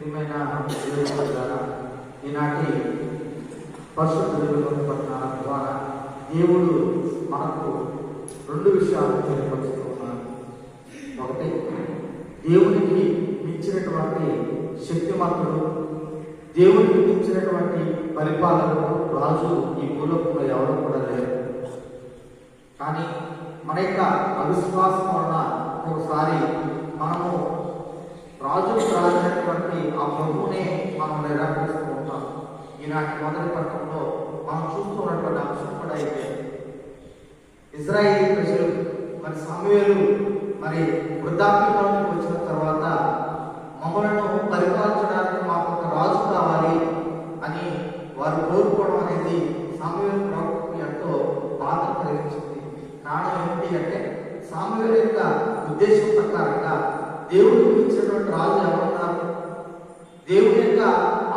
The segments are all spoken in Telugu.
ప్రియమైన దేవుని ద్వారా ఈనాటి పరిశుద్ధ పట్టణాల ద్వారా దేవుడు మనకు రెండు విషయాలు తెలియపరుస్తూ ఉన్నారు. ఒకటి, దేవునికి మించినటువంటి శక్తిమంతుడు, దేవునికి మించినటువంటి పరిపాలకుడు, రాజు ఈ భూలోకంలో ఎవరు కూడా లేరు. కానీ మన యొక్క అవిశ్వాసం వలన ఒకసారి మనము రాజుకు రాసినటువంటి ఆ ప్రభువునే మనం నిరాకరిస్తూ ఉంటాం. ఈనాటి మొదటి పట్టణంలో మనం చూస్తున్నటువంటి అంశం కూడా అయితే ఇజ్రాయేలీ ప్రజలు మరి సమూయేలు మరి వృద్ధాప్యంలోకి వచ్చిన తర్వాత మమ్మలను పరిపాలించడానికి మాకు ఒక రాజు కావాలి అని వారు కోరుకోవడం అనేది సమూయేలు ప్రభువుకు ఎంతో బాధ కలిగించింది. కారణం ఏమిటి అంటే సమూయేలు యొక్క ఉద్దేశం ప్రకారంగా దేవుడికి ఇచ్చినటువంటి రాజు ఎవరున్నారు, దేవుడి యొక్క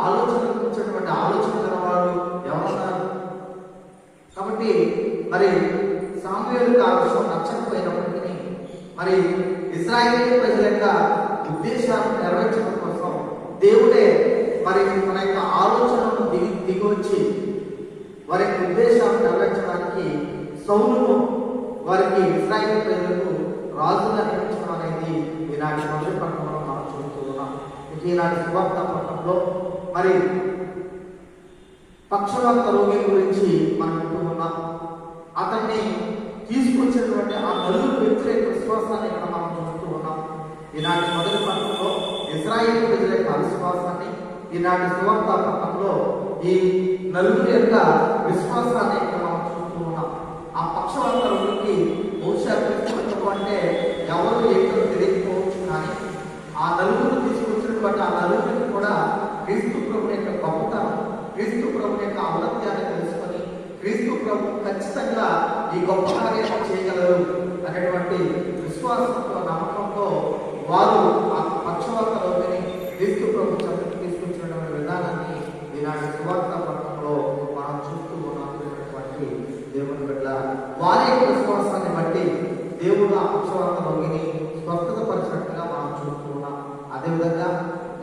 ఆలోచనకు ఇచ్చినటువంటి ఆలోచన గలవాడు ఎవరున్నారు. కాబట్టి మరి సమూయేలుకు ఆ విషయం నచ్చకపోయినప్పటికీ మరి ఇశ్రాయేలీ ప్రజల యొక్క ఉద్దేశాలను నెరవేర్చడం కోసం దేవుడే మరి మన యొక్క ఆలోచనలను దిగి వచ్చి వారి యొక్క ఉద్దేశాలను నెరవేర్చడానికి సౌలును వారికి ఇశ్రాయేలీ ప్రజలకు రాజుగా నియమించడం అనేది ఈనాటి మొదటి పట్టణంలో మనం చూస్తూ ఉన్నాం. ఈనాటి సువార్త పట్టణంలో మరి పక్షవాత రోగి గురించి మనం వింటూ ఉన్నాం. అతన్ని తీసుకొచ్చినటువంటి ఆ నలుగురు వ్యతిరేక విశ్వాసాన్ని ఇక్కడ మనం చూస్తూ ఉన్నాం. ఈనాటి మొదటి పట్టణంలో ఇశ్రాయేలీ ప్రజల యొక్క అవిశ్వాసాన్ని, ఈనాటి సువార్త పట్టణంలో ఈ నలుగురు యొక్క విశ్వాసాన్ని ఇక్కడ మనం చూస్తూ ఉన్నాం. ఆ పక్షవాత రోగికి బహుశా అంటే ఎవరు ఏంటో తెలియకపోవచ్చు, కానీ ఆ నలుగురు తీసుకొచ్చినటువంటి ఆ నలుగురికి కూడా క్రీస్తు ప్రభుని యొక్క గొప్పతనం, క్రీస్తు ప్రభుని యొక్క ఔన్నత్యాన్ని తెలుసుకొని క్రీస్తు ప్రభు ఖచ్చితంగా ఈ గొప్ప కార్యం చేయగలరు అనేటువంటి విశ్వాసంతో, నమ్మకంతో వారు ఆ పక్షవాత రోగిని క్రీస్తు ప్రభు చెంతకు తీసుకొచ్చినటువంటి విధానాన్ని ఈనాటి సువార్త పట్టణంలో మనం చూస్తూ ఉన్నటువంటి దేవుని బిడ్డ వారి యొక్క విశ్వాసాన్ని బట్టి దేవుడు ఆ పక్షవాత రోగిని స్వస్థత పరిచినట్టుగా మనం చూస్తూ ఉన్నాం. అదేవిధంగా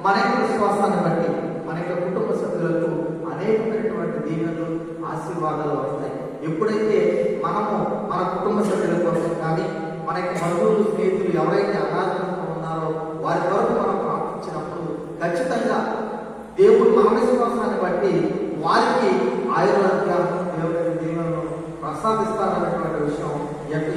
మన యొక్క విశ్వాసాన్ని బట్టి మన యొక్క కుటుంబ సభ్యులకు అనేకమైనటువంటి దీవెనలు, ఆశీర్వాదాలు వస్తాయి. ఎప్పుడైతే మనము మన కుటుంబ సభ్యుల కోసం కానీ మన యొక్క బంధువులు, స్నేహితులు ఎవరైతే అనాథంగా ఉన్నారో వారి కొరకు మనం ప్రార్థించినప్పుడు ఖచ్చితంగా దేవుడు మన విశ్వాసాన్ని బట్టి వారికి ఆయుర్వేద్యాలను, దేవుడి దీవెనలను ప్రసాదిస్తారనేటువంటి విషయం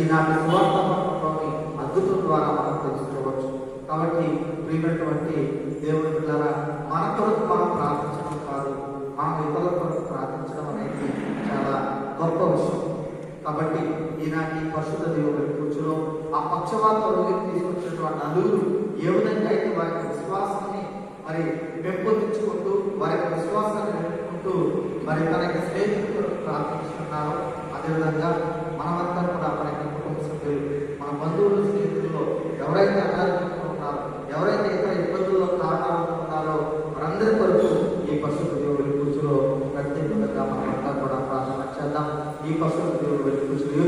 ఈనాటి సువార్త పట్టణంలోని అద్భుతం ద్వారా మనం తెలుసుకోవచ్చు. కాబట్టి ప్రియమైనటువంటి దేవుని బిడ్డలారా, మన కొరకు మనం ప్రార్థించడం కాదు, మనం ఇతరుల కొరకు ప్రార్థించడం అనేది చాలా గొప్ప విషయం. కాబట్టి ఈనాటి పరిశుద్ధ దేవుని కూర్చులో ఆ పక్షవాత రోగిని తీసుకొచ్చినటువంటి నలుగురు ఏ విధంగా అయితే వారి యొక్క విశ్వాసాన్ని మరి పెంపొందించుకుంటూ వారి యొక్క విశ్వాసాన్ని నిలుపుకుంటూ మరి తన యొక్క స్నేహితులు ప్రార్థించుకున్నారో, అదేవిధంగా మనమంతా కూడా మన యొక్క కుటుంబ సభ్యులు, మన బంధువులు, స్నేహితుల్లో ఎవరైతే అనారోగ్యంగా ఉన్నారో, ఎవరైతే ఇతర ఇబ్బందుల్లో కారణాలు ఉన్నారో వారందరి కొరకు ఈ పరిశుద్ధ దేవుడి కూర్చులో ప్రత్యేకంగా మనమంతా కూడా ప్రార్థన చేద్దాం. ఈ పరిశుద్ధ దేవుడి కూర్చులో